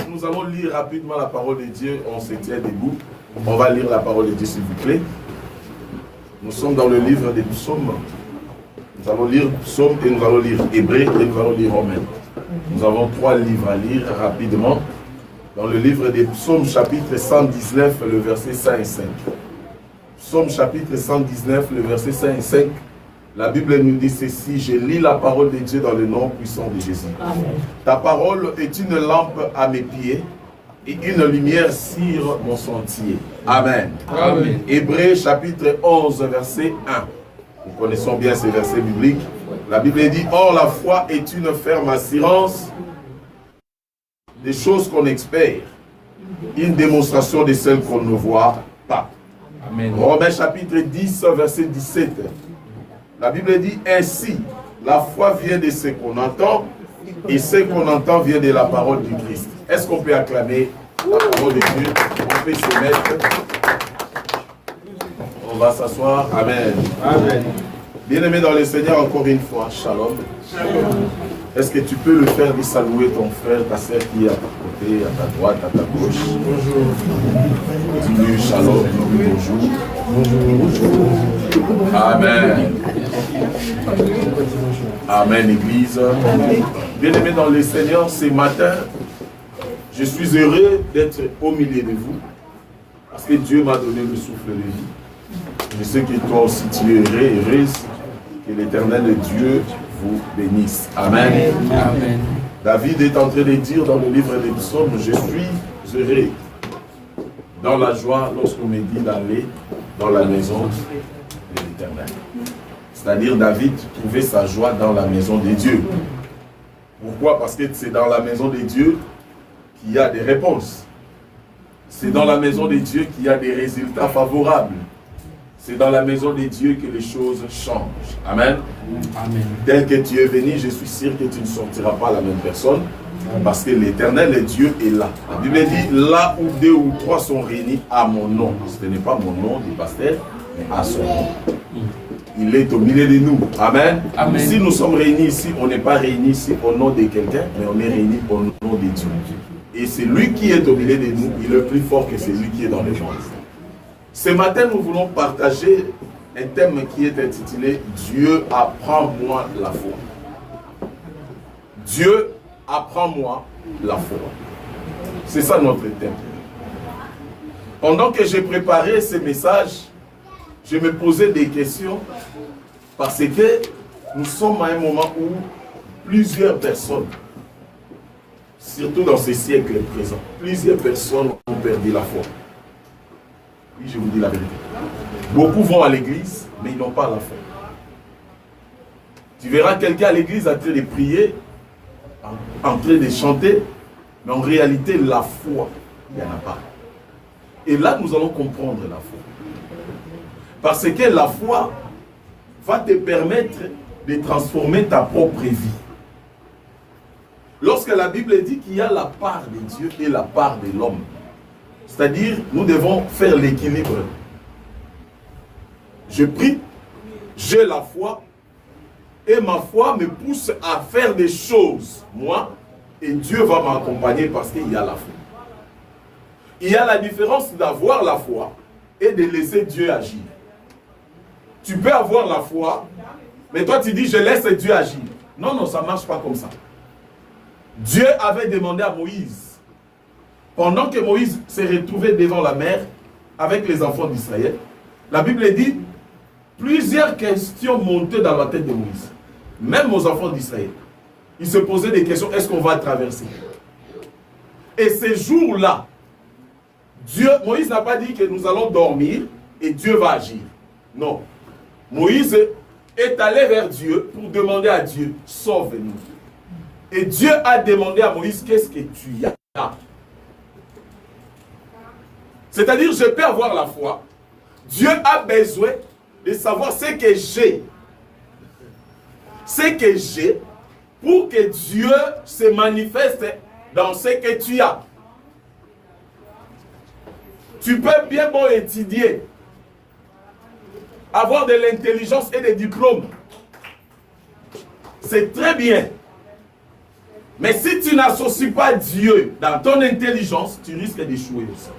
Nous allons lire rapidement la parole de Dieu. On se tient debout. On va lire la parole de Dieu, s'il vous plaît. Nous sommes dans le livre des psaumes. Nous allons lire psaumes et nous allons lire Hébreux et nous allons lire Romains. Nous avons 3 livres à lire rapidement. Dans le livre des psaumes, chapitre 119, le verset 5 et 5. Psaume chapitre 119, le verset 5 et 5. La Bible nous dit ceci: je lis la parole de Dieu dans le nom puissant de Jésus. Amen. Ta parole est une lampe à mes pieds et une lumière sur mon sentier. Amen. Amen. Hébreux chapitre 11, verset 1. Nous connaissons bien ces versets bibliques. La Bible dit: or la foi est une ferme assurance des choses qu'on espère, une démonstration de celles qu'on ne voit pas. Amen. Romains chapitre 10, verset 17. La Bible dit: ainsi, la foi vient de ce qu'on entend, et ce qu'on entend vient de la parole du Christ. Est-ce qu'on peut acclamer la parole de Dieu? On peut se mettre. On va s'asseoir. Amen. Amen. Bien-aimé dans le Seigneur, encore une fois, shalom. Est-ce que tu peux le faire de saluer ton frère, ta sœur qui est à ta côté, à ta droite, à ta gauche? Bonjour. Dis-lui shalom, dis-lui bonjour. Bonjour. Amen. Amen, Église. Bien-aimé dans le Seigneur, ce matin, je suis heureux d'être au milieu de vous, parce que Dieu m'a donné le souffle de vie. Je sais que toi aussi tu es heureux, heureuse, que l'Éternel Dieu vous bénisse. Amen. Amen. David est en train de dire dans le livre des psaumes: je suis heureux dans la joie lorsqu'on me dit d'aller dans la maison de l'Éternel. C'est-à-dire David trouvait sa joie dans la maison de Dieu. Pourquoi? Parce que c'est dans la maison de Dieu qu'il y a des réponses. C'est dans la maison de Dieu qu'il y a des résultats favorables. C'est dans la maison de Dieu que les choses changent. Amen. Amen. Tel que tu es venu, je suis sûr que tu ne sortiras pas la même personne. Parce que l'Éternel Dieu est là. La Bible dit: là où 2 ou 3 sont réunis à mon nom. Ce n'est pas mon nom du pasteur, mais à son nom. Il est au milieu de nous. Amen. Amen. Si nous sommes réunis ici, on n'est pas réunis ici au nom de quelqu'un, mais on est réunis au nom de Dieu. Et c'est lui qui est au milieu de nous, il est plus fort que celui qui est dans les gens. Ce matin, nous voulons partager un thème qui est intitulé « Dieu, apprends-moi la foi ». Dieu, apprends-moi la foi. C'est ça notre thème. Pendant que j'ai préparé ce message, je me posais des questions parce que nous sommes à un moment où plusieurs personnes, surtout dans ces siècles présents, plusieurs personnes ont perdu la foi. Oui, je vous dis la vérité. Beaucoup vont à l'église, mais ils n'ont pas la foi. Tu verras quelqu'un à l'église en train de prier, en train de chanter, mais en réalité, la foi, il n'y en a pas. Et là, nous allons comprendre la foi. Parce que la foi va te permettre de transformer ta propre vie. Lorsque la Bible dit qu'il y a la part de Dieu et la part de l'homme, c'est-à-dire, nous devons faire l'équilibre. Je prie, j'ai la foi, et ma foi me pousse à faire des choses, moi, et Dieu va m'accompagner parce qu'il y a la foi. Il y a la différence d'avoir la foi et de laisser Dieu agir. Tu peux avoir la foi, mais toi tu dis, je laisse Dieu agir. Non, non, ça ne marche pas comme ça. Dieu avait demandé à Moïse, pendant que Moïse s'est retrouvé devant la mer avec les enfants d'Israël, la Bible dit, plusieurs questions montaient dans la tête de Moïse. Même aux enfants d'Israël. Ils se posaient des questions, est-ce qu'on va traverser? Et ces jours-là, Moïse n'a pas dit que nous allons dormir et Dieu va agir. Non. Moïse est allé vers Dieu pour demander à Dieu, sauve-nous. Et Dieu a demandé à Moïse, qu'est-ce que tu as? C'est-à-dire, je peux avoir la foi. Dieu a besoin de savoir ce que j'ai. Ce que j'ai pour que Dieu se manifeste dans ce que tu as. Tu peux bien bon étudier, avoir de l'intelligence et des diplômes. C'est très bien. Mais si tu n'associes pas Dieu dans ton intelligence, tu risques d'échouer aussi.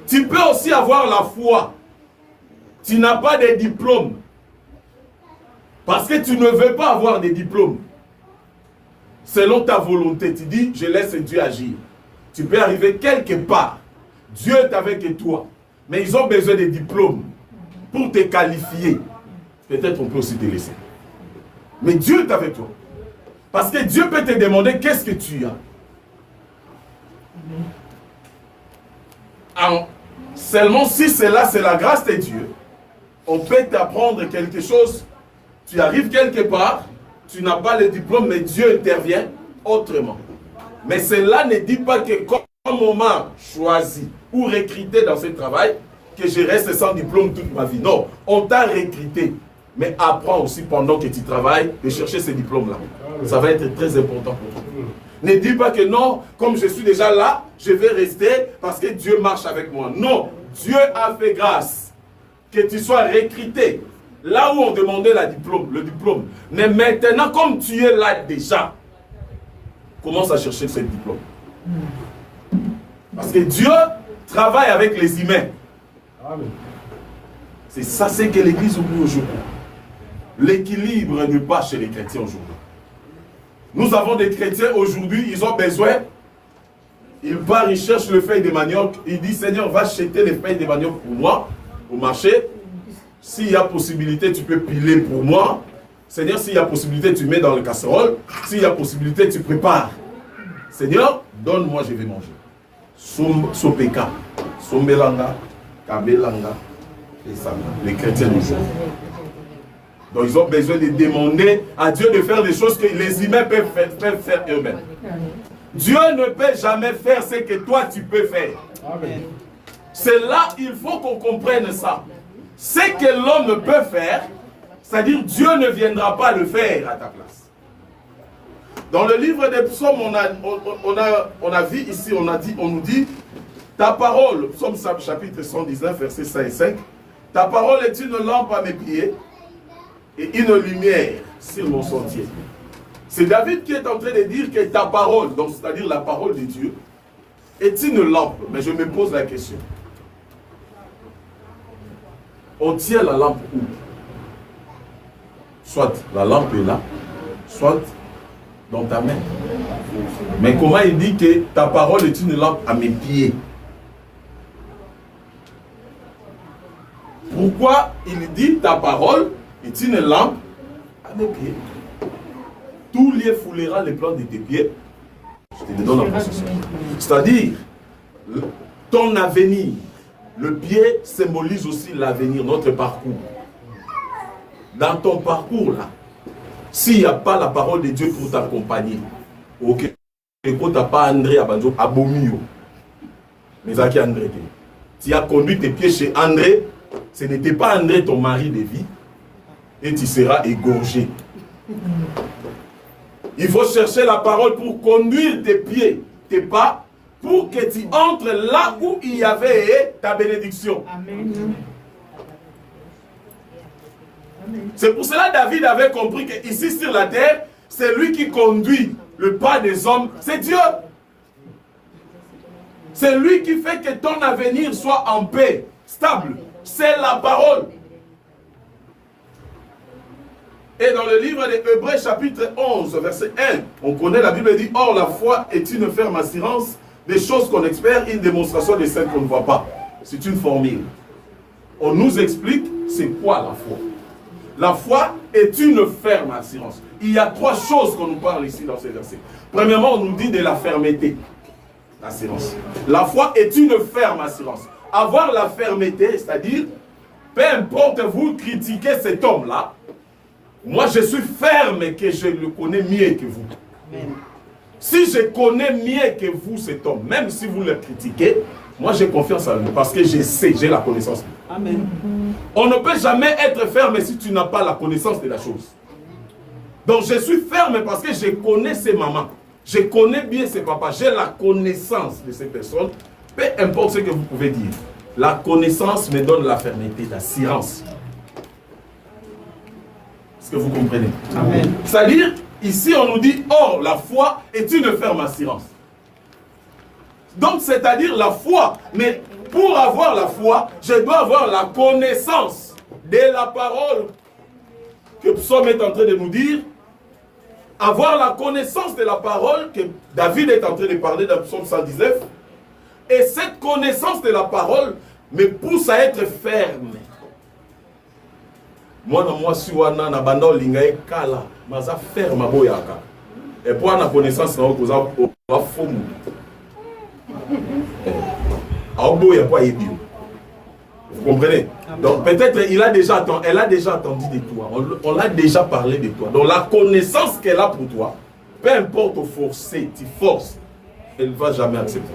Tu peux aussi avoir la foi. Tu n'as pas de diplôme. Parce que tu ne veux pas avoir des diplômes. Selon ta volonté, tu dis, je laisse Dieu agir. Tu peux arriver quelque part. Dieu est avec toi. Mais ils ont besoin de diplômes pour te qualifier. Peut-être on peut aussi te laisser. Mais Dieu est avec toi. Parce que Dieu peut te demander qu'est-ce que tu as. Seulement si cela, c'est la grâce de Dieu, on peut t'apprendre quelque chose. Tu arrives quelque part, tu n'as pas le diplôme, mais Dieu intervient autrement. Mais cela ne dit pas que comme on m'a choisi ou recruté dans ce travail, que je reste sans diplôme toute ma vie. Non, on t'a recruté. Mais apprends aussi pendant que tu travailles de chercher ces diplômes-là. Ça va être très important pour toi. Ne dis pas que non, comme je suis déjà là, je vais rester parce que Dieu marche avec moi. Non, Dieu a fait grâce que tu sois recruté. Là où on demandait le diplôme. Mais maintenant, comme tu es là déjà, commence à chercher ce diplôme. Parce que Dieu travaille avec les humains. C'est ça, c'est que l'Église oublie aujourd'hui. L'équilibre n'est pas chez les chrétiens aujourd'hui. Nous avons des chrétiens aujourd'hui, ils ont besoin. Ils partent, ils cherchent le feuille de manioc. Ils disent, Seigneur, va acheter les feuilles de manioc pour moi, au marché. S'il y a possibilité, tu peux piler pour moi. Seigneur, s'il y a possibilité, tu mets dans le casserole. S'il y a possibilité, tu prépares. Seigneur, donne-moi, je vais manger. Sopeka, Sombelanga, Kabelanga, et ça. Les chrétiens d'aujourd'hui. Donc ils ont besoin de demander à Dieu de faire des choses que les humains peuvent faire eux-mêmes. Dieu ne peut jamais faire ce que toi tu peux faire. C'est là, il faut qu'on comprenne ça. Ce que l'homme peut faire, c'est-à-dire Dieu ne viendra pas le faire à ta place. Dans le livre des psaumes, on a vu ici, on nous dit, ta parole, psaume chapitre 119, versets 5 et 5, ta parole est une lampe à mes pieds et une lumière sur mon sentier. C'est David qui est en train de dire que ta parole, donc c'est-à-dire la parole de Dieu, est une lampe. Mais je me pose la question. On tient la lampe où? Soit la lampe est là, soit dans ta main. Mais comment il dit que ta parole est une lampe à mes pieds? Pourquoi il dit ta parole est une lampe à mes pieds? Tout lieu foulera les plans de tes pieds. Je te donne la possession. C'est-à-dire, ton avenir, le pied symbolise aussi l'avenir, notre parcours. Dans ton parcours là, s'il n'y a pas la parole de Dieu pour t'accompagner, ok, et quand tu n'as pas André Abanzo, Abomio, mais Zaki André, tu as conduit tes pieds chez André, ce n'était pas André ton mari de vie, et tu seras égorgé. Il faut chercher la parole pour conduire tes pieds, tes pas, pour que tu entres là où il y avait ta bénédiction. Amen. C'est pour cela que David avait compris qu'ici sur la terre, c'est lui qui conduit le pas des hommes, c'est Dieu. C'est lui qui fait que ton avenir soit en paix, stable. C'est la parole. Et dans le livre des Hébreux chapitre 11, verset 1, on connaît la Bible dit, or la foi est une ferme assurance des choses qu'on espère, une démonstration de celles qu'on ne voit pas. C'est une formule. On nous explique c'est quoi la foi. La foi est une ferme assurance. Il y a trois choses qu'on nous parle ici dans ces versets. Premièrement, on nous dit de la fermeté. L'assurance. La foi est une ferme assurance. Avoir la fermeté, c'est-à-dire, peu importe vous critiquez cet homme-là, Moi, je suis ferme et que je le connais mieux que vous. Amen. Si je connais mieux que vous cet homme, même si vous le critiquez, moi j'ai confiance en lui parce que je sais, j'ai la connaissance. Amen. On ne peut jamais être ferme si tu n'as pas la connaissance de la chose. Donc je suis ferme parce que je connais ses mamans. Je connais bien ses papas. J'ai la connaissance de ces personnes. Peu importe ce que vous pouvez dire. La connaissance me donne la fermeté, l'assurance. Est-ce que vous comprenez? Amen. C'est-à-dire, ici on nous dit, or la foi est une ferme assurance. Donc c'est-à-dire la foi. Mais pour avoir la foi, je dois avoir la connaissance de la parole que Psaume est en train de nous dire. Avoir la connaissance de la parole que David est en train de parler dans Psaume 119. Et cette connaissance de la parole me pousse à être ferme. Moi, je suis kala, maza ferme boyaka. Et pour la connaissance, vous comprenez? Donc peut-être elle a déjà entendu de toi. On l'a déjà parlé de toi. Donc la connaissance qu'elle a pour toi, peu importe au forcer, tu forces, elle ne va jamais accepter.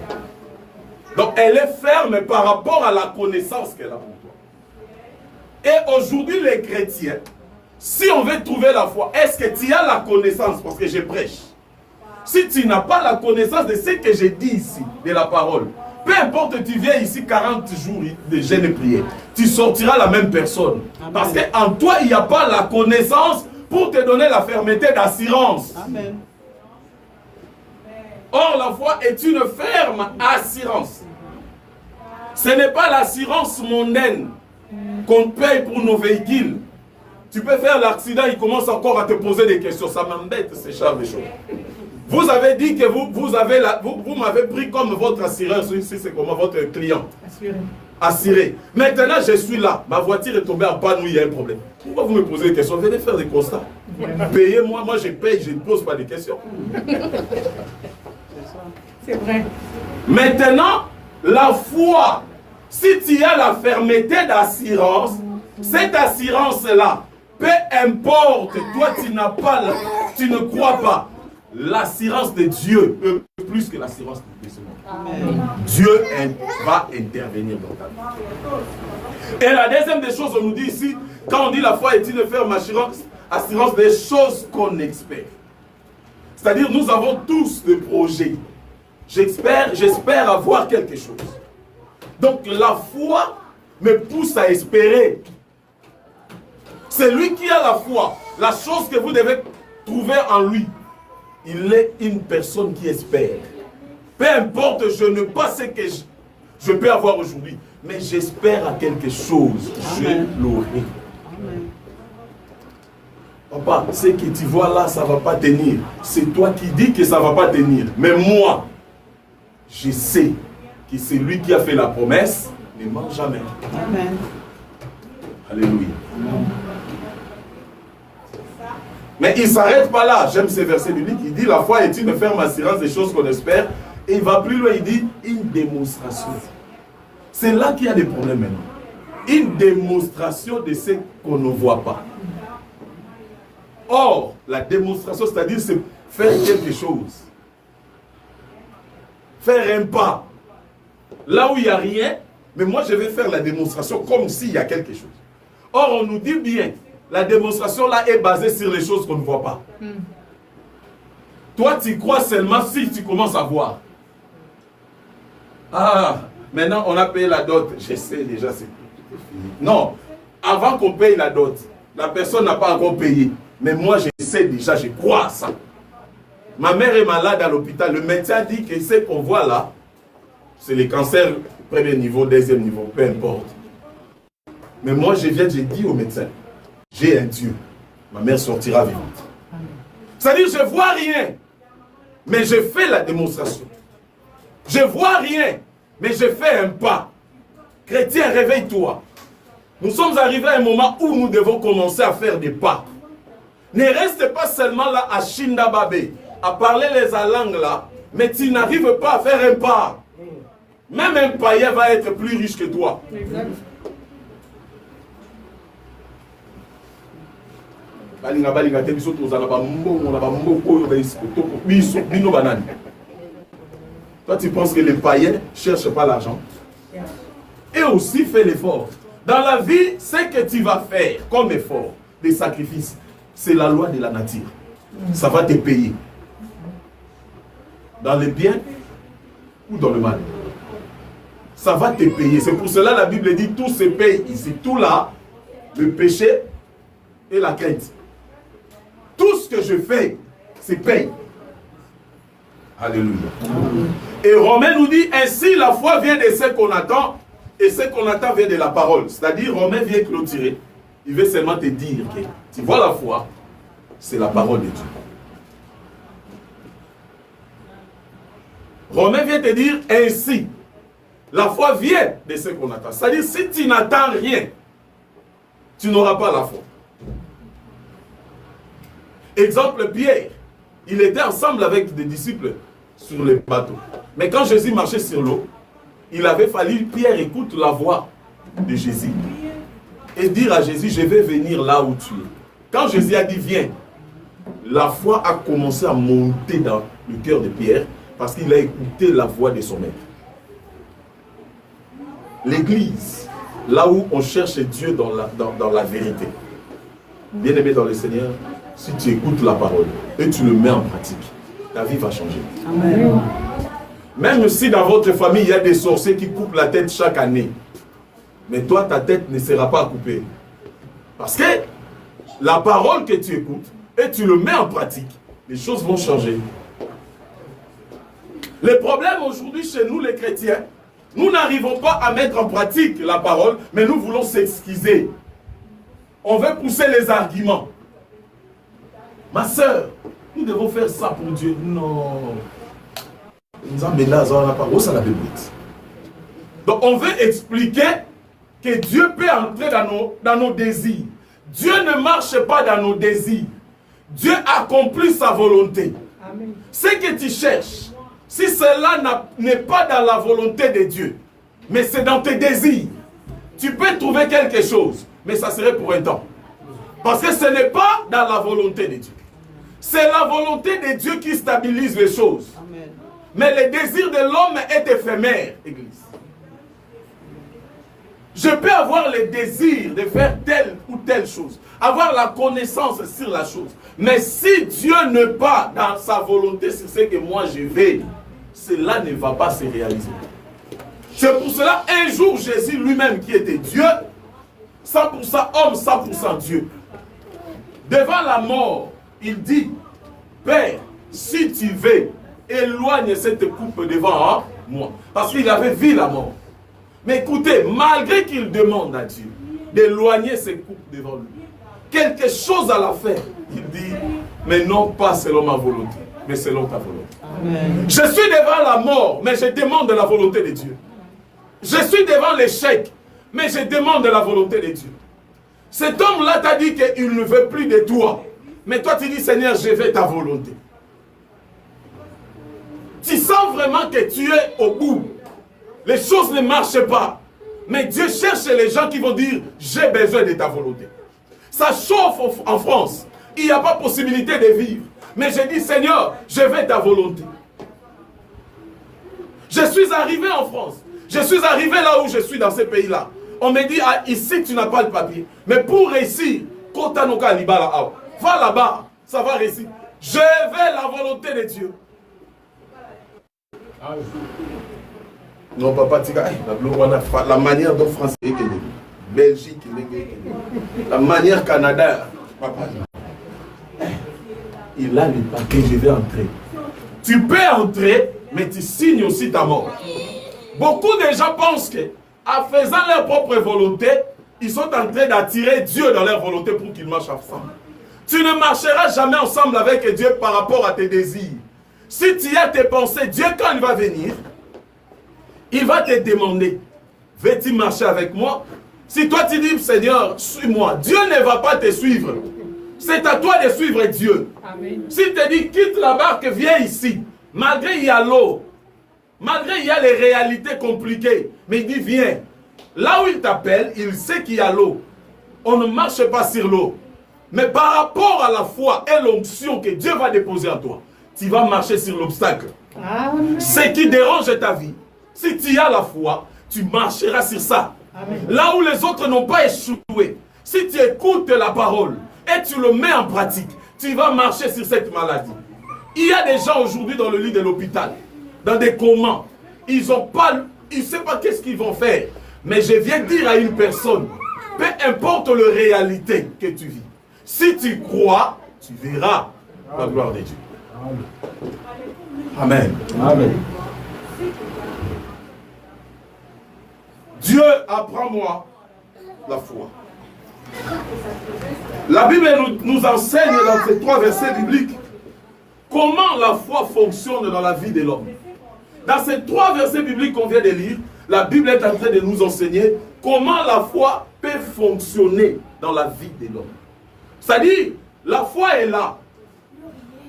Donc elle est ferme par rapport à la connaissance qu'elle a pour toi. Et aujourd'hui les chrétiens, si on veut trouver la foi, est-ce que tu as la connaissance? Parce que je prêche. Si tu n'as pas la connaissance de ce que je dis ici, de la parole, peu importe, tu viens ici 40 jours de jeûne et prière, tu sortiras la même personne. Amen. Parce qu'en toi, il n'y a pas la connaissance pour te donner la fermeté d'assurance. Amen. Or, la foi est une ferme assurance. Ce n'est pas l'assurance mondaine qu'on paye pour nos véhicules. Tu peux faire l'accident, il commence encore à te poser des questions. Ça m'embête, ces chars de choses. Vous avez dit que vous m'avez pris comme votre assureur, ici c'est comment votre client. Assuré. Assuré. Maintenant je suis là, ma voiture est tombée en panne, il y a un problème. Pourquoi vous me posez des questions? Venez faire des constats. Payez-moi, moi je paye, je ne pose pas de questions. C'est vrai. Maintenant, la foi, si tu as la fermeté d'assurance, cette assurance-là, peu importe, toi tu n'as pas, tu ne crois pas. L'assurance de Dieu est plus que l'assurance de ce monde. Dieu va intervenir dans ta vie. Et la deuxième des choses, on nous dit ici, quand on dit la foi est une ferme assurance des choses qu'on espère. C'est-à-dire, nous avons tous des projets. J'espère avoir quelque chose. Donc, la foi me pousse à espérer. C'est lui qui a la foi. La chose que vous devez trouver en lui. Il est une personne qui espère. Peu importe, je ne sais pas ce que je peux avoir aujourd'hui, mais j'espère à quelque chose. Amen. Je l'aurai. Papa, ce que tu vois là, ça ne va pas tenir. C'est toi qui dis que ça ne va pas tenir. Mais moi, je sais que c'est lui qui a fait la promesse, ne ment jamais. Amen. Alléluia. Amen. Mais il ne s'arrête pas là. J'aime ce verset biblique qui dit la foi est une ferme assurance des choses qu'on espère. Et il va plus loin, il dit une démonstration. C'est là qu'il y a des problèmes maintenant. Une démonstration de ce qu'on ne voit pas. Or, la démonstration, c'est-à-dire c'est faire quelque chose. Faire un pas. Là où il n'y a rien, mais moi je vais faire la démonstration comme s'il y a quelque chose. Or, on nous dit bien, la démonstration là est basée sur les choses qu'on ne voit pas. Toi, tu crois seulement si tu commences à voir. Ah, maintenant on a payé la dot. Je sais déjà, c'est fini. Non, avant qu'on paye la dot, la personne n'a pas encore payé. Mais moi, je sais déjà, je crois à ça. Ma mère est malade à l'hôpital. Le médecin dit que ce qu'on voit là, c'est les cancers premier niveau, deuxième niveau, peu importe. Mais moi, je dis au médecin, j'ai un Dieu. Ma mère sortira vivante. C'est-à-dire, je ne vois rien, mais je fais la démonstration. Je ne vois rien, mais je fais un pas. Chrétien, réveille-toi. Nous sommes arrivés à un moment où nous devons commencer à faire des pas. Ne reste pas seulement là à Shindababé, à parler les langues là, mais tu n'arrives pas à faire un pas. Même un païen va être plus riche que toi. Toi, tu penses que les païens ne cherchent pas l'argent? Et aussi, fais l'effort. Dans la vie, ce que tu vas faire comme effort, des sacrifices, c'est la loi de la nature. Ça va te payer. Dans le bien ou dans le mal. Ça va te payer. C'est pour cela que la Bible dit tout se paye ici. Tout là, le péché et la crainte. Tout ce que je fais, c'est paye. Alléluia. Et Romain nous dit, ainsi la foi vient de ce qu'on attend, et ce qu'on attend vient de la parole. C'est-à-dire, Romain vient clôturer. Il veut seulement te dire que, tu vois la foi, c'est la parole de Dieu. Romain vient te dire, ainsi, la foi vient de ce qu'on attend. C'est-à-dire, si tu n'attends rien, tu n'auras pas la foi. Exemple, Pierre, il était ensemble avec des disciples sur le bateau. Mais quand Jésus marchait sur l'eau, il avait fallu, Pierre écoute la voix de Jésus et dire à Jésus, je vais venir là où tu es. Quand Jésus a dit, viens, la foi a commencé à monter dans le cœur de Pierre parce qu'il a écouté la voix de son maître. L'église, là où on cherche Dieu dans la vérité. Bien-aimé dans le Seigneur, si tu écoutes la parole et tu le mets en pratique, ta vie va changer. Amen. Même si dans votre famille, il y a des sorciers qui coupent la tête chaque année, mais toi, ta tête ne sera pas coupée. Parce que la parole que tu écoutes et tu le mets en pratique, les choses vont changer. Le problème aujourd'hui chez nous, les chrétiens, nous n'arrivons pas à mettre en pratique la parole, mais nous voulons s'excuser. On veut pousser les arguments. Ma soeur, nous devons faire ça pour Dieu. Non. Donc on veut expliquer que Dieu peut entrer dans nos désirs. Dieu ne marche pas dans nos désirs. Dieu accomplit sa volonté. Amen. Ce que tu cherches, si cela n'est pas dans la volonté de Dieu, mais c'est dans tes désirs, tu peux trouver quelque chose, mais ça serait pour un temps. Parce que ce n'est pas dans la volonté de Dieu. C'est la volonté de Dieu qui stabilise les choses. Amen. Mais le désir de l'homme est éphémère, Église. Je peux avoir le désir de faire telle ou telle chose, avoir la connaissance sur la chose. Mais si Dieu n'est pas dans sa volonté sur ce que moi je veux, cela ne va pas se réaliser. C'est pour cela, un jour, Jésus lui-même qui était Dieu, 100% homme, 100% Dieu, devant la mort, il dit, Père, si tu veux, éloigne cette coupe devant moi. Parce qu'il avait vu la mort. Mais écoutez, malgré qu'il demande à Dieu d'éloigner ces coupes devant lui, quelque chose à la faire, il dit, mais non pas selon ma volonté, mais selon ta volonté. Amen. Je suis devant la mort, mais je demande la volonté de Dieu. Je suis devant l'échec, mais je demande la volonté de Dieu. Cet homme-là t'a dit qu'il ne veut plus de toi. Mais toi, tu dis, Seigneur, je veux ta volonté. Tu sens vraiment que tu es au bout. Les choses ne marchent pas. Mais Dieu cherche les gens qui vont dire, j'ai besoin de ta volonté. Ça chauffe en France. Il n'y a pas possibilité de vivre. Mais je dis, Seigneur, je veux ta volonté. Je suis arrivé en France. Je suis arrivé là où je suis dans ces pays-là. On me dit, ah, ici, tu n'as pas le papier. Mais pour réussir, va là-bas, ça va réussir. Je veux la volonté de Dieu. Non, papa, la manière dont France est, Belgique, la manière Canada, papa, il a le papier, je vais entrer. Tu peux entrer, mais tu signes aussi ta mort. Beaucoup de gens pensent que, en faisant leur propre volonté, ils sont en train d'attirer Dieu dans leur volonté pour qu'ils marchent ensemble. Tu ne marcheras jamais ensemble avec Dieu par rapport à tes désirs. Si tu as tes pensées, Dieu, quand il va venir, il va te demander, veux-tu marcher avec moi? Si toi tu dis, Seigneur, suis-moi, Dieu ne va pas te suivre. C'est à toi de suivre Dieu. Amen. S'il te dit, quitte la barque, viens ici, malgré il y a l'eau, malgré il y a les réalités compliquées, mais il dit, viens. Là où il t'appelle, il sait qu'il y a l'eau. On ne marche pas sur l'eau. Mais par rapport à la foi et l'onction que Dieu va déposer en toi, tu vas marcher sur l'obstacle. Ce qui dérange ta vie, si tu as la foi, tu marcheras sur ça. Amen. Là où les autres n'ont pas échoué, si tu écoutes la parole et tu le mets en pratique, tu vas marcher sur cette maladie. Il y a des gens aujourd'hui dans le lit de l'hôpital, dans des comas. Ils ne savent pas qu'est-ce qu'ils vont faire. Mais je viens dire à une personne, peu importe la réalité que tu vis, si tu crois, tu verras la gloire de Dieu. Amen. Amen. Dieu, apprends-moi la foi. La Bible nous enseigne dans ces 3 versets bibliques comment la foi fonctionne dans la vie de l'homme. Dans ces 3 versets bibliques qu'on vient de lire, la Bible est en train de nous enseigner comment la foi peut fonctionner dans la vie de l'homme. C'est-à-dire, la foi est là.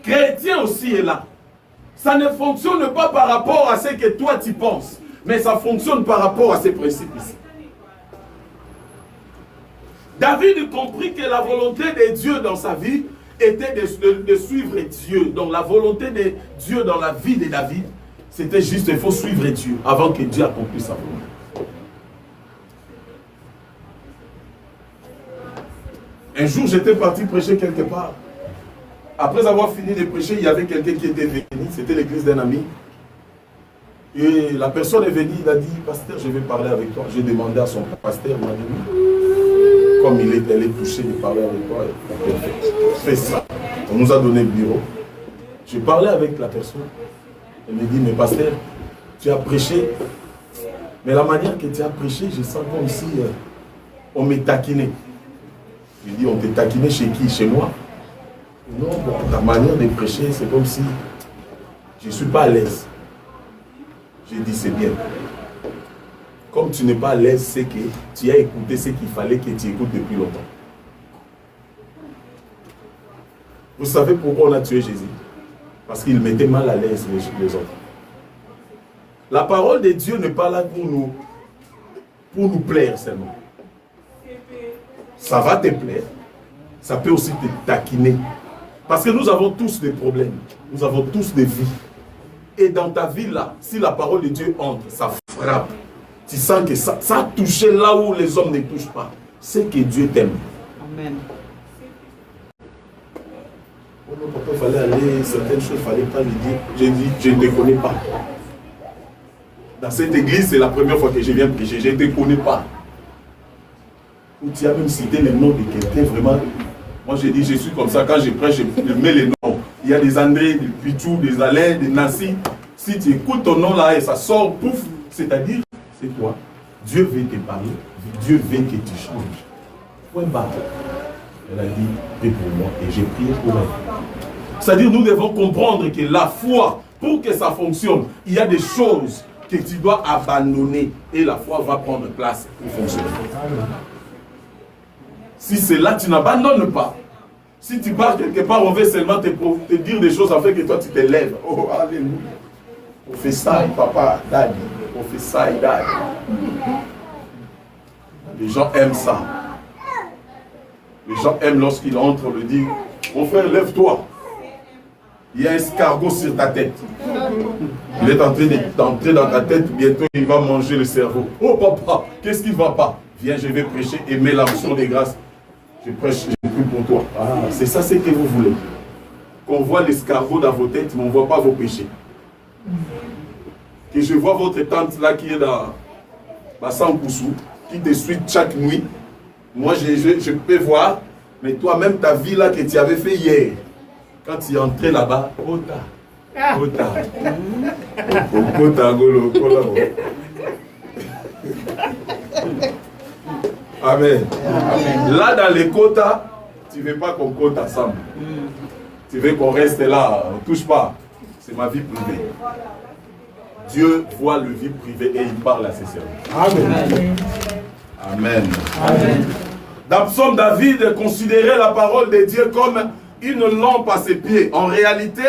Chrétien aussi est là. Ça ne fonctionne pas par rapport à ce que toi tu penses, mais ça fonctionne par rapport à ces principes ici. David comprit que la volonté de Dieu dans sa vie était de suivre Dieu. Donc la volonté de Dieu dans la vie de David, c'était juste, il faut suivre Dieu avant que Dieu accomplisse sa volonté. Un jour, j'étais parti prêcher quelque part. Après avoir fini de prêcher, il y avait quelqu'un qui était venu, c'était l'église d'un ami. Et la personne est venue, il a dit, pasteur, je vais parler avec toi. J'ai demandé à son pasteur, il m'a dit, comme il est touché de parler avec toi, fais ça. On nous a donné le bureau. J'ai parlé avec la personne. Elle me dit, mais pasteur, tu as prêché, mais la manière que tu as prêché, je sens comme si on m'est taquiné. Je dis, on t'est taquiné chez qui? Chez moi? Non, bon, ta manière de prêcher, c'est comme si je ne suis pas à l'aise. J'ai dit, c'est bien. Comme tu n'es pas à l'aise, c'est que tu as écouté ce qu'il fallait que tu écoutes depuis longtemps. Vous savez pourquoi on a tué Jésus? Parce qu'il mettait mal à l'aise les autres. La parole de Dieu n'est pas là pour nous plaire seulement. Ça va te plaire. Ça peut aussi te taquiner. Parce que nous avons tous des problèmes. Nous avons tous des vies. Et dans ta vie là, si la parole de Dieu entre, ça frappe. Tu sens que ça a touché là où les hommes ne touchent pas. C'est que Dieu t'aime. Amen. Oh non, papa, il fallait aller, certaines choses, il ne fallait pas lui dire. J'ai dit, je ne te connais pas. Dans cette église, c'est la première fois que je viens prêcher. Je ne te connais pas. Ou tu as même cité le nom de quelqu'un, vraiment. Moi, j'ai dit, je suis comme ça. Quand je prêche, je mets les noms. Il y a des André, des Pichou, des Alain, des Nassi. Si tu écoutes ton nom là et ça sort, pouf, c'est-à-dire, c'est toi. Dieu veut te parler. Dieu veut que tu changes. Point barre. Elle a dit, prie pour moi et j'ai prié pour elle. C'est-à-dire, nous devons comprendre que la foi, pour que ça fonctionne, il y a des choses que tu dois abandonner et la foi va prendre place pour fonctionner. Si c'est là, tu n'abandonnes pas. Si tu pars quelque part, on veut seulement te dire des choses afin que toi tu te lèves. Oh, alléluia. On fait ça, papa, daddy. On fait ça, daddy. Les gens aiment ça. Les gens aiment lorsqu'ils entrent, on lui dit, mon frère, lève-toi. Il y a un escargot sur ta tête. Il est en train d'entrer dans ta tête, bientôt il va manger le cerveau. Oh papa, qu'est-ce qui ne va pas? Viens, je vais prêcher et mets l'onction des grâces. Je prêche, je prie pour toi. Ah, c'est ça ce que vous voulez. Qu'on voit l'escargot dans vos têtes, mais on ne voit pas vos péchés. Que je vois votre tante là qui est dans Bassan-Koussou, qui te suit chaque nuit. Moi, je peux voir, mais toi-même, ta vie là que tu avais fait hier, quand tu es entré là-bas, Amen. Amen. Là, dans les quotas, tu ne veux pas qu'on compte ensemble. Tu veux qu'on reste là, on ne touche pas. C'est ma vie privée. Dieu voit le vie privée et il parle à ses serviteurs. Amen. Amen. Amen. Dans Psaume, David considérait la parole de Dieu comme une lampe à ses pieds. En réalité,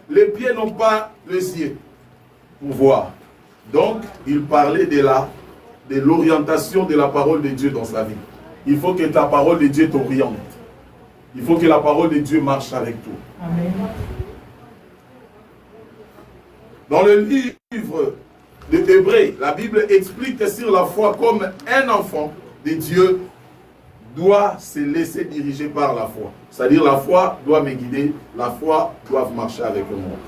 les pieds n'ont pas les yeux pour voir. Donc, il parlait de l'orientation de la parole de Dieu dans sa vie. Il faut que ta parole de Dieu t'oriente. Il faut que la parole de Dieu marche avec toi. Amen. Dans le livre de Hébreux, la Bible explique que sur la foi, comme un enfant de Dieu doit se laisser diriger par la foi. C'est-à-dire la foi doit me guider, la foi doit marcher avec moi.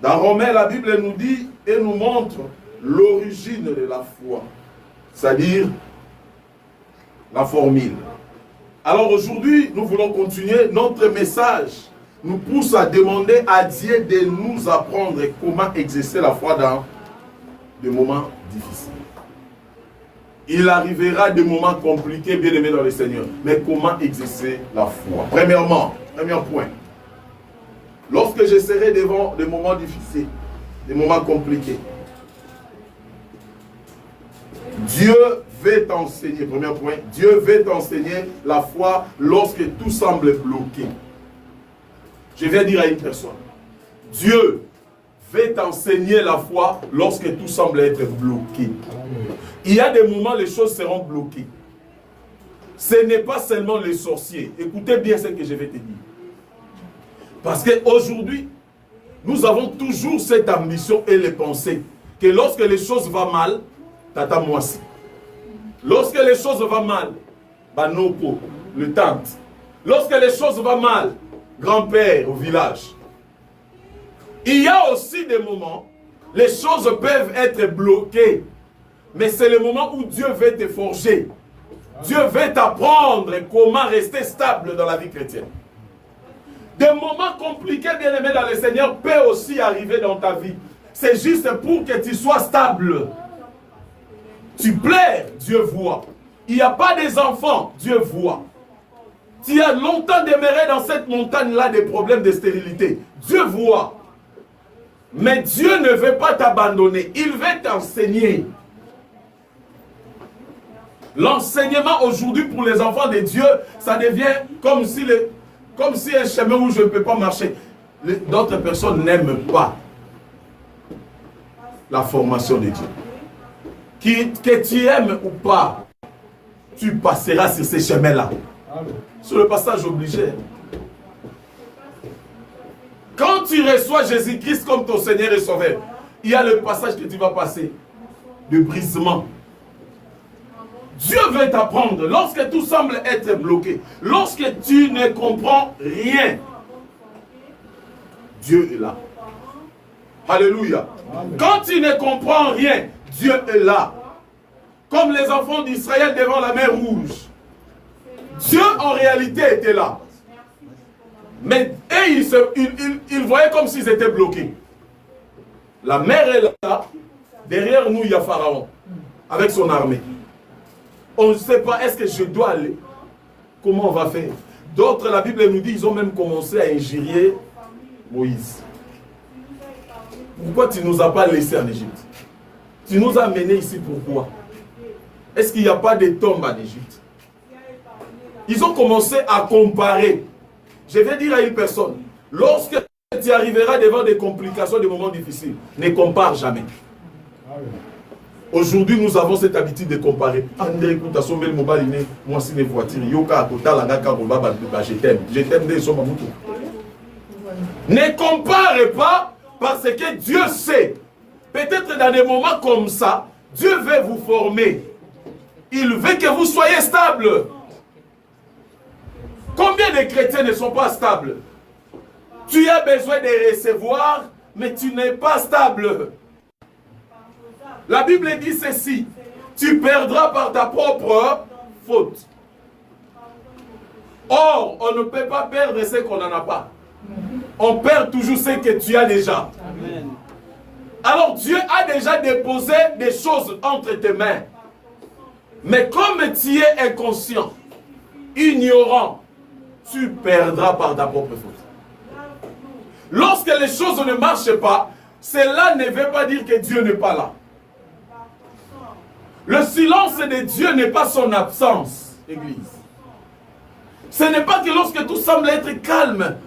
Dans Romains, la Bible nous dit et nous montre l'origine de la foi. C'est-à-dire la formule. Alors aujourd'hui, nous voulons continuer. Notre message nous pousse à demander à Dieu de nous apprendre comment exercer la foi dans des moments difficiles. Il arrivera des moments compliqués, bien aimés dans le Seigneur. Mais comment exercer la foi? Premièrement, premier point. Lorsque je serai devant des moments difficiles, des moments compliqués, Dieu veut t'enseigner, premier point, Dieu veut t'enseigner la foi lorsque tout semble bloqué. Je viens dire à une personne, Dieu veut t'enseigner la foi lorsque tout semble être bloqué. Il y a des moments où les choses seront bloquées. Ce n'est pas seulement les sorciers. Écoutez bien ce que je vais te dire. Parce qu'aujourd'hui, nous avons toujours cette ambition et les pensées que lorsque les choses vont mal, tata moisi. Lorsque les choses vont mal, banoko, le tante. Lorsque les choses vont mal, grand-père au village. Il y a aussi des moments, les choses peuvent être bloquées. Mais c'est le moment où Dieu veut te forger. Dieu veut t'apprendre comment rester stable dans la vie chrétienne. Des moments compliqués, bien aimés dans le Seigneur, peuvent aussi arriver dans ta vie. C'est juste pour que tu sois stable. Tu plais, Dieu voit. Il n'y a pas des enfants, Dieu voit. Tu as longtemps demeuré dans cette montagne-là des problèmes de stérilité. Dieu voit. Mais Dieu ne veut pas t'abandonner. Il veut t'enseigner. L'enseignement aujourd'hui pour les enfants de Dieu, ça devient comme si un chemin où je ne peux pas marcher. D'autres personnes n'aiment pas la formation de Dieu. Que tu aimes ou pas, tu passeras sur ces chemins-là. Sur le passage obligé. Quand tu reçois Jésus-Christ comme ton Seigneur et Sauveur, il y a le passage que tu vas passer de brisement. Dieu veut t'apprendre lorsque tout semble être bloqué, lorsque tu ne comprends rien. Dieu est là. Alléluia. Quand tu ne comprends rien, Dieu est là. Comme les enfants d'Israël devant la mer Rouge. Dieu en réalité était là. Mais ils voyaient comme s'ils étaient bloqués. La mer est là. Derrière nous, il y a Pharaon. Avec son armée. On ne sait pas, est-ce que je dois aller? Comment on va faire? D'autres, la Bible nous dit, ils ont même commencé à injurier Moïse. Pourquoi tu ne nous as pas laissés en Égypte? Tu nous as menés ici pourquoi? Est-ce qu'il n'y a pas de tombes en Égypte? Ils ont commencé à comparer. Je vais dire à une personne, lorsque tu arriveras devant des complications, des moments difficiles, ne compare jamais. Aujourd'hui, nous avons cette habitude de comparer. André, moi, c'est une voiture. Je t'aime. Je t'aime des hommes. Ne compare pas parce que Dieu sait. Peut-être dans des moments comme ça, Dieu veut vous former. Il veut que vous soyez stable. Combien de chrétiens ne sont pas stables? Tu as besoin de recevoir, mais tu n'es pas stable. La Bible dit ceci, tu perdras par ta propre faute. Or, on ne peut pas perdre ce qu'on n'en a pas. On perd toujours ce que tu as déjà. Amen. Alors Dieu a déjà déposé des choses entre tes mains. Mais comme tu es inconscient, ignorant, tu perdras par ta propre faute. Lorsque les choses ne marchent pas, cela ne veut pas dire que Dieu n'est pas là. Le silence de Dieu n'est pas son absence, Église. Ce n'est pas que lorsque tout semble être calme,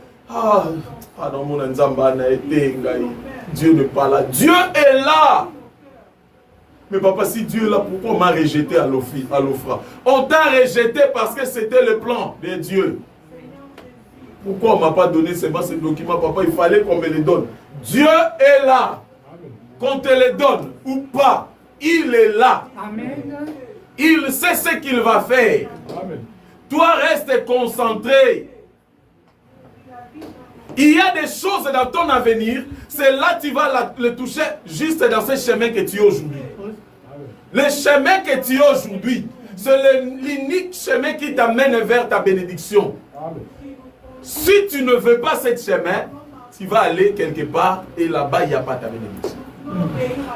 Dieu n'est pas là. Dieu est là. Mais papa, si Dieu est là, pourquoi on m'a rejeté à l'Ofra? On t'a rejeté parce que c'était le plan de Dieu. Pourquoi on ne m'a pas donné seulement ces documents, papa? Il fallait qu'on me les donne. Dieu est là. Qu'on te les donne ou pas, il est là. Amen. Il sait ce qu'il va faire. Amen. Toi, reste concentré. Il y a des choses dans ton avenir, c'est là que tu vas le toucher juste dans ce chemin que tu es aujourd'hui. Le chemin que tu es aujourd'hui, c'est l'unique chemin qui t'amène vers ta bénédiction. Si tu ne veux pas ce chemin, tu vas aller quelque part et là-bas, il n'y a pas ta bénédiction.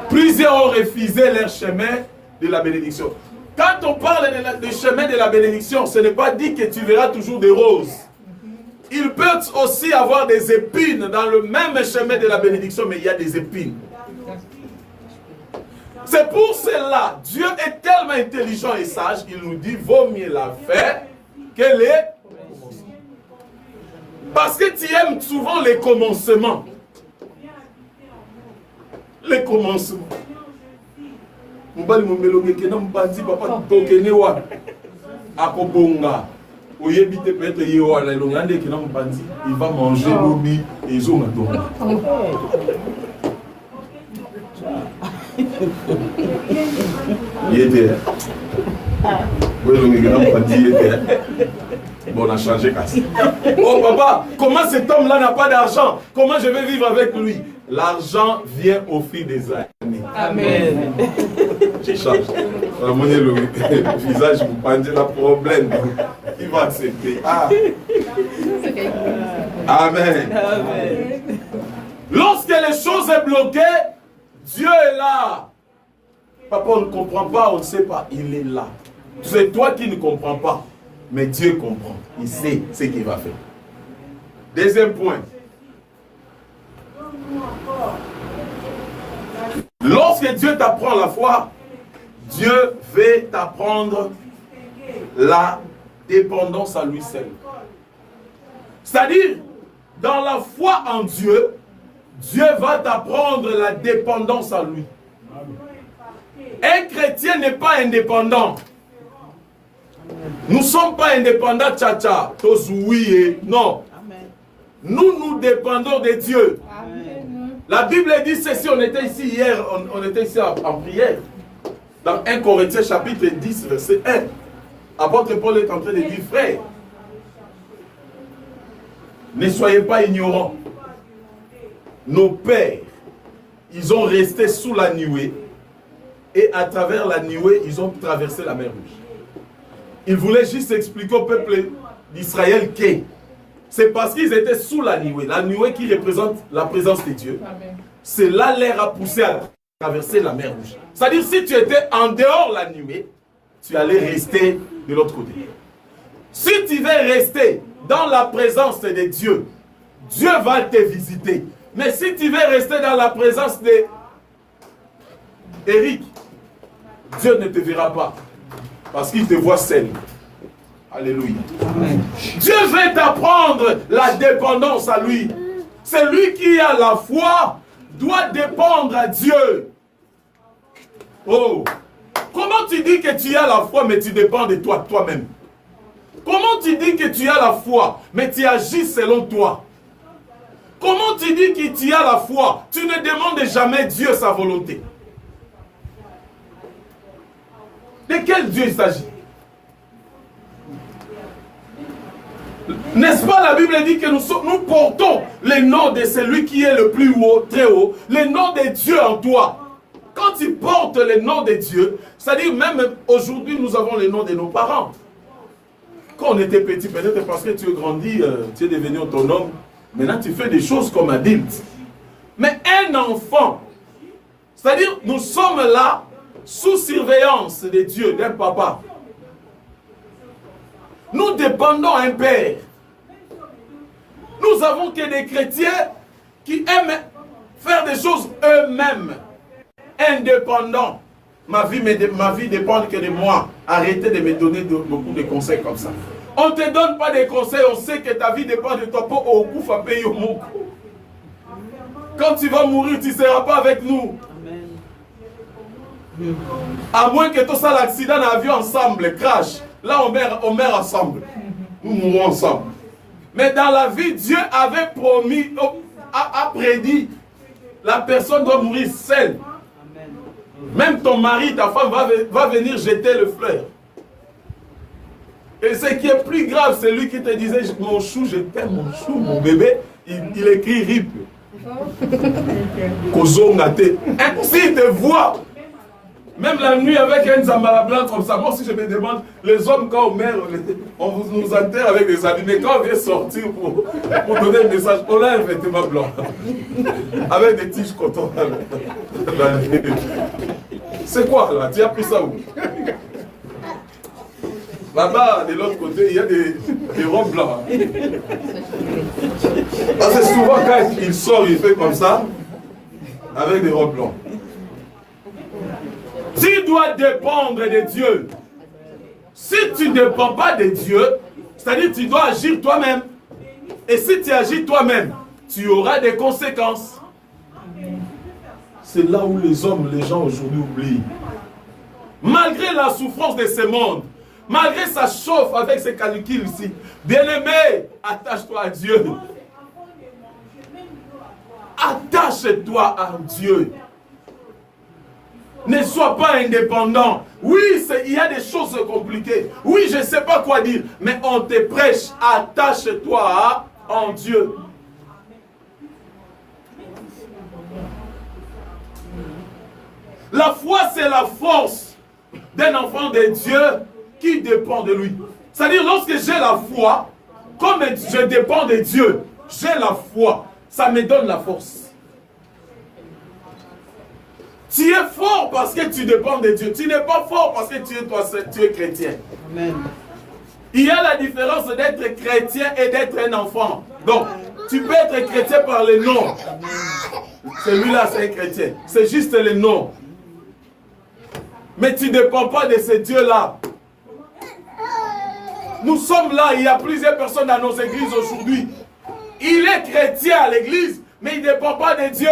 Plusieurs ont refusé leur chemin de la bénédiction. Quand on parle du chemin de la bénédiction, ce n'est pas dit que tu verras toujours des roses. Il peut aussi avoir des épines dans le même chemin de la bénédiction, mais il y a des épines. C'est pour cela, Dieu est tellement intelligent et sage, il nous dit, vaut mieux la faire que les commencements. Parce que tu aimes souvent les commencements. Les commencements. Mbali momeloge kena mbandi papa tokene wa akobonga. Oyebite peut-être yewa la longande kena mbandi, il va manger lobi et zonga tonga. Yété. Bon, on a changé casse. Oh papa, comment cet homme-là n'a pas d'argent? Comment je vais vivre avec lui? L'argent vient au fil des années. Amen. Je change. Le visage, vous pensez le problème. Il va accepter. Ah. Amen. Amen. Lorsque les choses sont bloquées, Dieu est là. Papa, on ne comprend pas, on ne sait pas. Il est là. C'est toi qui ne comprends pas. Mais Dieu comprend. Il sait ce qu'il va faire. Deuxième point. Lorsque Dieu t'apprend la foi, Dieu veut t'apprendre la dépendance à lui seul. C'est-à-dire, dans la foi en Dieu, Dieu va t'apprendre la dépendance à lui. Un chrétien n'est pas indépendant. Nous ne sommes pas indépendants, tcha-tcha, tosouié, non. Nous dépendons de Dieu. Amen. La Bible dit ceci, on était ici hier, on était ici en prière. Dans 1 Corinthiens chapitre 10, verset 1. Apôtre Paul est en train de dire, frère, ne soyez pas ignorants. Nos pères, ils ont resté sous la nuée et à travers la nuée, ils ont traversé la mer Rouge. Il voulait juste expliquer au peuple d'Israël que c'est parce qu'ils étaient sous la nuée qui représente la présence de Dieu. Cela leur a poussé à traverser la mer Rouge. C'est-à-dire, si tu étais en dehors de la nuée, tu allais rester de l'autre côté. Si tu veux rester dans la présence de Dieu, Dieu va te visiter. Mais si tu veux rester dans la présence d'Éric, Dieu ne te verra pas. Parce qu'il te voit seul. Alléluia. Amen. Dieu veut t'apprendre la dépendance à lui. Celui qui a la foi doit dépendre à Dieu. Oh. Comment tu dis que tu as la foi mais tu dépends de toi-même? Comment tu dis que tu as la foi mais tu agis selon toi? Comment tu dis que tu as la foi? Tu ne demandes jamais Dieu sa volonté. De quel Dieu il s'agit? N'est-ce pas, la Bible dit que nous portons le nom de celui qui est le plus haut, très haut, le nom de Dieu en toi. Quand tu portes le nom de Dieu, c'est-à-dire même aujourd'hui nous avons le nom de nos parents. Quand on était petit, peut-être parce que tu es grandi, tu es devenu autonome, maintenant tu fais des choses comme adulte. Mais un enfant, c'est-à-dire nous sommes là sous surveillance de Dieu, d'un papa. Nous dépendons d'un père. Nous avons que des chrétiens qui aiment faire des choses eux-mêmes, indépendants. Ma vie dépend que de moi. Arrêtez de me donner beaucoup de conseils comme ça. On ne te donne pas des conseils, on sait que ta vie dépend de toi. Quand tu vas mourir, tu ne seras pas avec nous. À moins que tout ça, l'accident d'avion ensemble, crash. Là, on meurt ensemble. Nous mourrons ensemble. Mais dans la vie, Dieu avait promis, a prédit, la personne doit mourir seule. Même ton mari, ta femme va venir jeter le fleur. Et ce qui est plus grave, c'est lui qui te disait, mon chou, je t'aime, mon chou, mon bébé, il écrit RIP. S'il te voit, même la nuit avec un zambala blanc comme ça, moi aussi je me demande, les hommes quand on meurt, on nous enterre avec des habits, mais quand on vient sortir pour donner un message, on a un vêtement blanc, avec des tiges coton. C'est quoi là? Tu as pris ça où? Là-bas, de l'autre côté, il y a des robes blancs. Parce que souvent, quand il sort, il fait comme ça, avec des robes blancs. Tu dois dépendre de Dieu. Si tu ne dépends pas de Dieu, c'est-à-dire que tu dois agir toi-même. Et si tu agis toi-même, tu auras des conséquences. C'est là où les hommes, les gens aujourd'hui oublient. Malgré la souffrance de ce monde, malgré sa chauffe avec ses calculs ici, bien-aimé, attache-toi à Dieu. Attache-toi à Dieu. Ne sois pas indépendant. Oui, il y a des choses compliquées. Oui, je ne sais pas quoi dire. Mais on te prêche. Attache-toi en Dieu. La foi, c'est la force d'un enfant de Dieu qui dépend de lui. C'est-à-dire, lorsque j'ai la foi, comme je dépends de Dieu, j'ai la foi. Ça me donne la force. Tu es fort parce que tu dépends de Dieu. Tu n'es pas fort parce que tu es chrétien. Amen. Il y a la différence d'être chrétien et d'être un enfant. Donc, tu peux être chrétien par le nom. Celui-là, c'est un chrétien. C'est juste le nom. Mais tu ne dépends pas de ce Dieu-là. Nous sommes là, il y a plusieurs personnes dans nos églises aujourd'hui. Il est chrétien à l'église, mais il ne dépend pas de Dieu.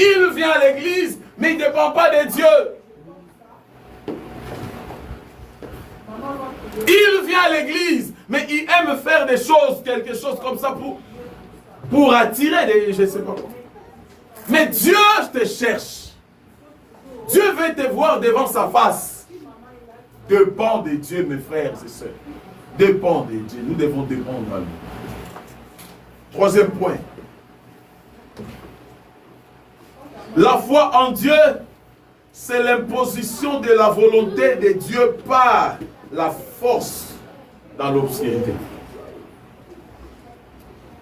Il vient à l'église, mais il ne dépend pas de Dieu. Il vient à l'église, mais il aime faire des choses, quelque chose comme ça pour attirer des... je ne sais pas quoi. Mais Dieu te cherche. Dieu veut te voir devant sa face. Dépends de Dieu, mes frères et sœurs. Dépends de Dieu. Nous devons dépendre à lui. Troisième point. La foi en Dieu, c'est l'imposition de la volonté de Dieu par la force dans l'obscurité.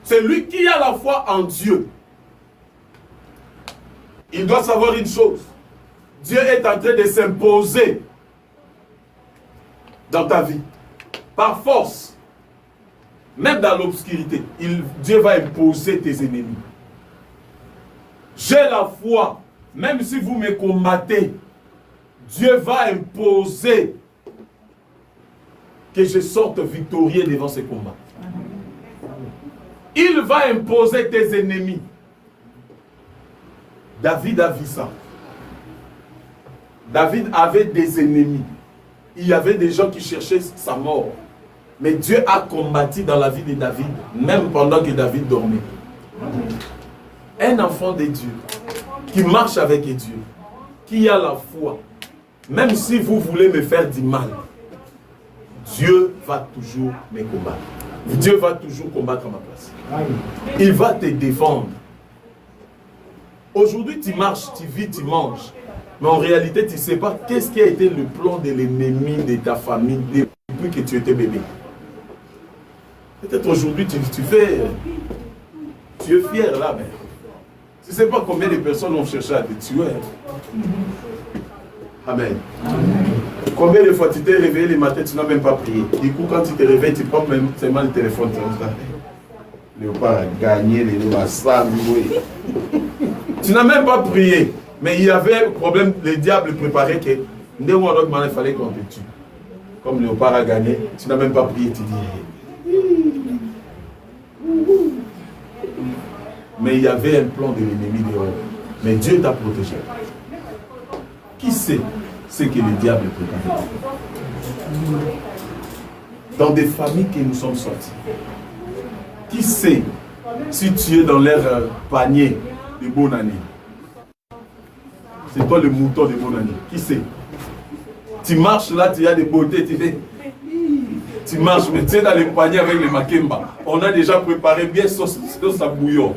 C'est lui qui a la foi en Dieu. Il doit savoir une chose. Dieu est en train de s'imposer dans ta vie. Par force. Même dans l'obscurité. Dieu va imposer tes ennemis. J'ai la foi. Même si vous me combattez, Dieu va imposer que je sorte victorieux devant ces combats. Il va imposer tes ennemis. David a vu ça. David avait des ennemis. Il y avait des gens qui cherchaient sa mort. Mais Dieu a combattu dans la vie de David, même pendant que David dormait. Un enfant de Dieu, qui marche avec Dieu, qui a la foi, même si vous voulez me faire du mal, Dieu va toujours me combattre. Dieu va toujours combattre à ma place. Il va te défendre. Aujourd'hui, tu marches, tu vis, tu manges. Mais en réalité, tu ne sais pas qu'est-ce qui a été le plan de l'ennemi de ta famille depuis que tu étais bébé. Peut-être aujourd'hui, tu es fier là, mais tu ne sais pas combien de personnes ont cherché à te tuer. Amen. Combien de fois tu t'es réveillé le matin, tu n'as même pas prié. Du coup, quand tu te réveilles, tu prends même seulement le téléphone. Léopard a gagné, Léopard a salué. Tu n'as même pas prié. Mais il y avait un problème, le diable préparait que d'un ou autre moment, il fallait qu'on te tue. Comme Léopard a gagné, tu n'as même pas prié, tu dis. Mais il y avait un plan de l'ennemi dehors. Mais Dieu t'a protégé. Qui sait ce que le diable préparait? dans des familles que nous sommes sortis. Qui sait si tu es dans leur panier de bonne année? C'est toi le mouton de bonne année. Qui sait? Tu marches là, tu as des beautés, tu fais. Tu marches, mais tu es dans les paniers avec les makemba. On a déjà préparé bien sauce à bouillon.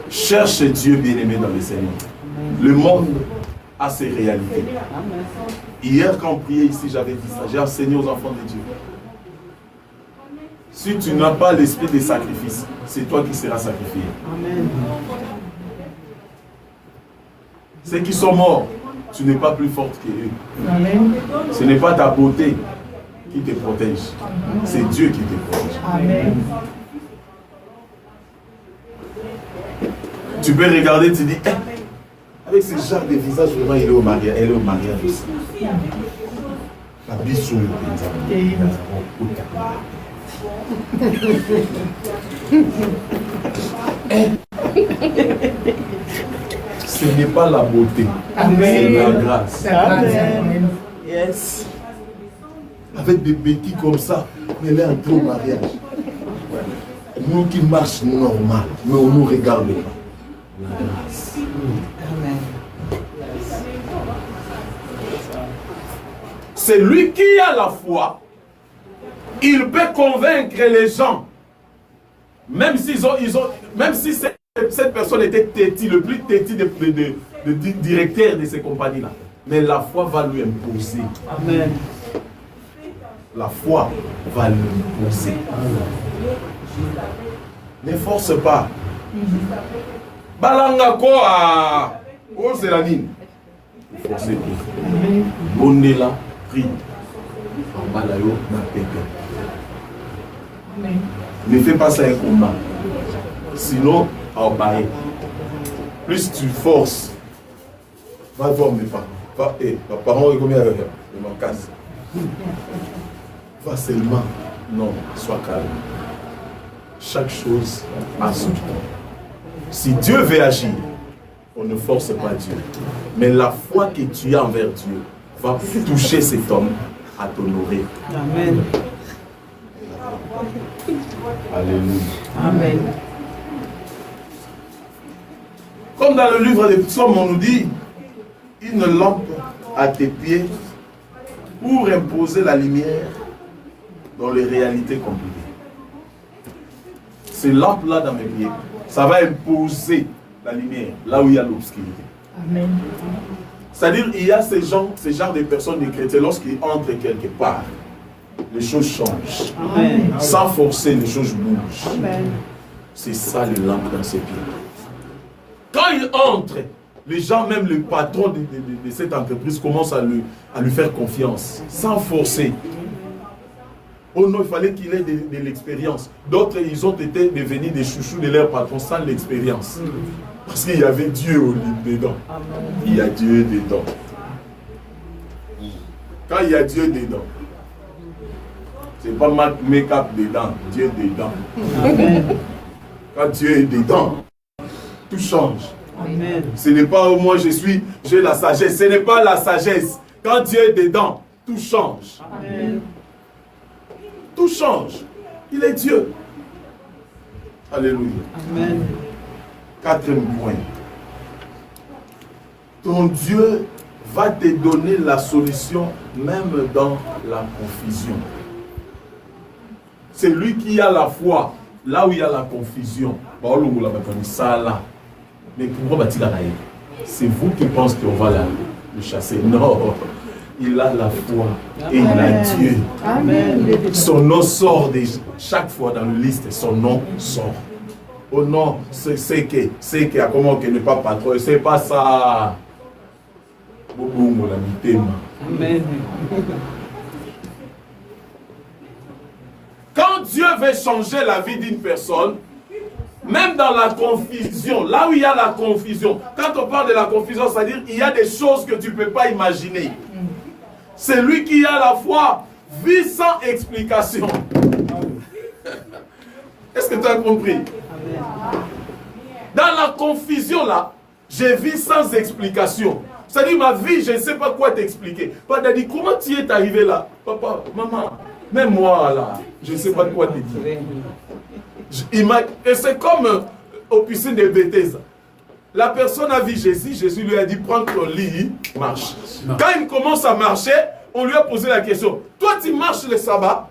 Cherche Dieu bien-aimé dans le Seigneur. Le monde a ses réalités. Hier, quand on priait ici, j'avais dit ça. J'ai enseigné aux enfants de Dieu. Si tu n'as pas l'esprit des sacrifices, c'est toi qui seras sacrifié. Amen. Ceux qui sont morts, tu n'es pas plus forte qu'eux. Amen. Ce n'est pas ta beauté qui te protège. C'est Dieu qui te protège. Amen. Tu peux regarder, tu dis, avec ce genre de visage, vraiment, il est au mariage. Elle est au mariage aussi. La bisou, ce n'est pas la beauté, c'est la grâce. Amen. Yes. Avec des béquilles comme ça, elle est entrée au mariage. Nous qui marchons normal, mais on ne nous regarde pas. La grâce. Amen. C'est lui qui a la foi. Il peut convaincre les gens. Même si cette personne était têtue, le plus têtu de directeur de ces compagnies-là. Mais la foi va lui imposer. Amen. La foi va lui imposer. Ne force pas. Balanga quoi? Oh, c'est la ligne. Ne forcez pas. Bondela, prie. En balayo, na pépé. Ne fais pas ça un combat. Sinon, en bail. Plus tu forces, va voir mes parents. Va, mes parents, combien de m'en casse. Va seulement. Non, sois calme. Chaque chose a son temps. Si Dieu veut agir, on ne force pas Dieu. Mais la foi que tu as envers Dieu va toucher cet homme à t'honorer. Amen. Alléluia. Amen. Comme dans le livre des psaumes, on nous dit une lampe à tes pieds pour imposer la lumière dans les réalités compliquées. Ces lampes-là dans mes pieds, ça va imposer la lumière là où il y a l'obscurité. Amen. C'est-à-dire, il y a ces genre de personnes, des chrétiens, lorsqu'ils entrent quelque part, les choses changent. Amen. Sans forcer, les choses bougent. C'est ça les lampes dans ses pieds. Quand il entre, les gens, même le patron de cette entreprise, commencent à lui faire confiance, sans forcer. Oh non, il fallait qu'il ait de l'expérience. D'autres, ils ont été devenus des chouchous de leur patron sans l'expérience. Parce qu'il y avait Dieu au lit dedans. Il y a Dieu dedans. Quand il y a Dieu dedans, c'est pas make-up dedans, Dieu dedans. Amen. Quand Dieu est dedans, tout change. Amen. Ce n'est pas au moins j'ai la sagesse. Ce n'est pas la sagesse. Quand Dieu est dedans, tout change. Amen. Tout change. Il est Dieu. Alléluia. Amen. Quatrième point. Ton Dieu va te donner la solution même dans la confusion. C'est lui qui a la foi là où il y a la confusion. Mais pourquoi c'est vous qui pensez qu'on va le chasser? Non. Il a la foi et il a Dieu. Amen. Son nom sort chaque fois dans la liste, son nom sort. Oh non, c'est que comment que ne pas patron, c'est pas ça. Amen. Quand Dieu veut changer la vie d'une personne, même dans la confusion, là où il y a la confusion, quand on parle de la confusion, c'est-à-dire qu'il y a des choses que tu ne peux pas imaginer. C'est lui qui a la foi, vit sans explication. Est-ce que tu as compris? Dans la confusion là, je vis sans explication. Ça dit, ma vie, je ne sais pas quoi t'expliquer. Papa dit, comment tu es arrivé là? Papa, maman, même moi là, je ne sais pas quoi te dire. Et c'est comme au piscine de Bethesda. La personne a vu Jésus, Jésus lui a dit, prends ton lit, marche. Quand il commence à marcher, on lui a posé la question, toi tu marches le sabbat?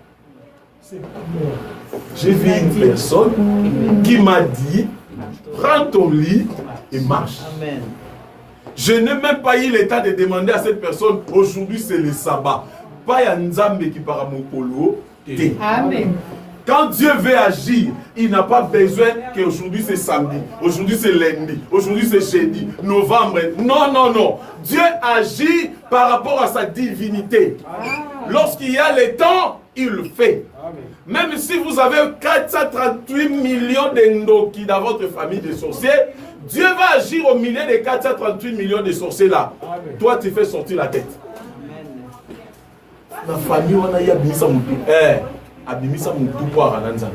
J'ai vu une personne qui m'a dit, prends ton lit et marche. Amen. Je n'ai même pas eu le temps de demander à cette personne, aujourd'hui c'est le sabbat. Pas un Nzambe qui part à mon polo. Amen. Quand Dieu veut agir, il n'a pas besoin qu'aujourd'hui c'est samedi, aujourd'hui c'est lundi, aujourd'hui c'est jeudi, novembre. Non, non, non. Dieu agit par rapport à sa divinité. Lorsqu'il y a le temps, il le fait. Même si vous avez 438 millions d'endoki dans votre famille de sorciers, Dieu va agir au milieu des 438 millions de sorciers là. Toi, tu fais sortir la tête. La famille, on a eu abimisa mutu. Abimisa mutu pour Arananza.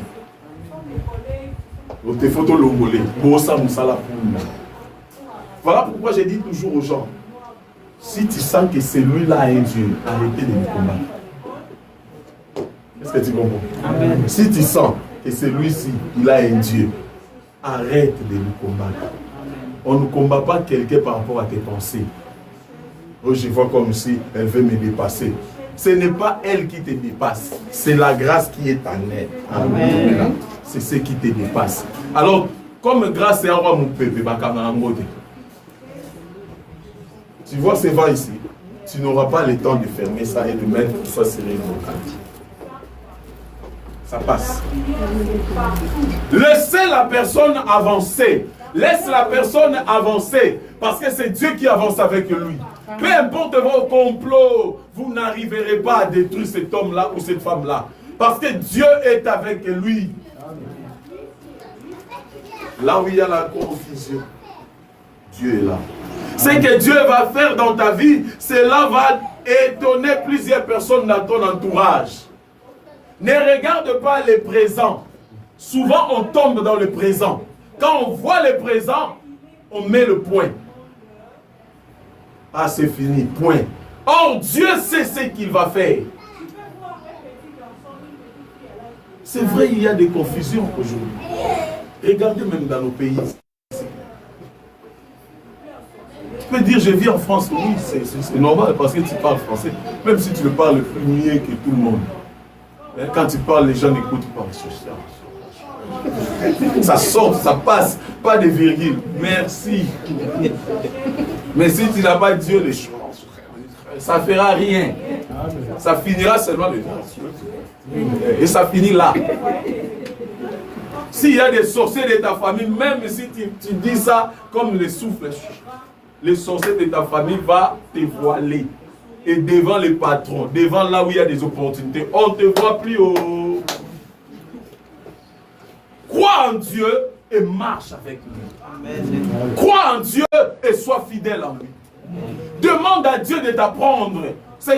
Te photo longolé. Bosa musala pour. Voilà pourquoi j'ai dit toujours aux gens, si tu sens que celui-là est Dieu, arrêtez de me combattre. Est-ce que tu comprends? Amen. Si tu sens que celui-ci, il a un Dieu, arrête de nous combattre. On ne combat pas quelqu'un par rapport à tes pensées. Oh, je vois comme si elle veut me dépasser. Ce n'est pas elle qui te dépasse, c'est la grâce qui est en elle. Amen. C'est ce qui te dépasse. Alors, comme grâce est en roi, mon peuple, tu vois ce vent ici, tu n'auras pas le temps de fermer ça et de mettre ça sur les vocal. Ça passe. Laissez la personne avancer. Laisse la personne avancer. Parce que c'est Dieu qui avance avec lui. Peu importe vos complots, vous n'arriverez pas à détruire cet homme-là ou cette femme-là. Parce que Dieu est avec lui. Là où il y a la confusion, Dieu est là. Ce que Dieu va faire dans ta vie, cela va étonner plusieurs personnes dans ton entourage. Ne regarde pas le présent. Souvent, on tombe dans le présent. Quand on voit le présent, on met le point. Ah, c'est fini, point. Or, Dieu sait ce qu'il va faire. C'est vrai, il y a des confusions aujourd'hui. Regardez même dans nos pays. Tu peux dire, je vis en France. Oui, c'est normal parce que tu parles français. Même si tu le parles plus mieux que tout le monde. Quand tu parles, les gens n'écoutent pas. Ça sort, ça passe, pas de virgule. Merci. Mais si tu n'as pas Dieu, les choses, ça ne fera rien. Ça finira seulement de et ça finit là. S'il y a des sorciers de ta famille, même si tu dis ça comme le souffle, les sorciers de ta famille vont te voiler. Et devant les patrons, devant là où il y a des opportunités, on ne te voit plus au... Crois en Dieu et marche avec lui. Amen. Crois en Dieu et sois fidèle en lui. Demande à Dieu de t'apprendre.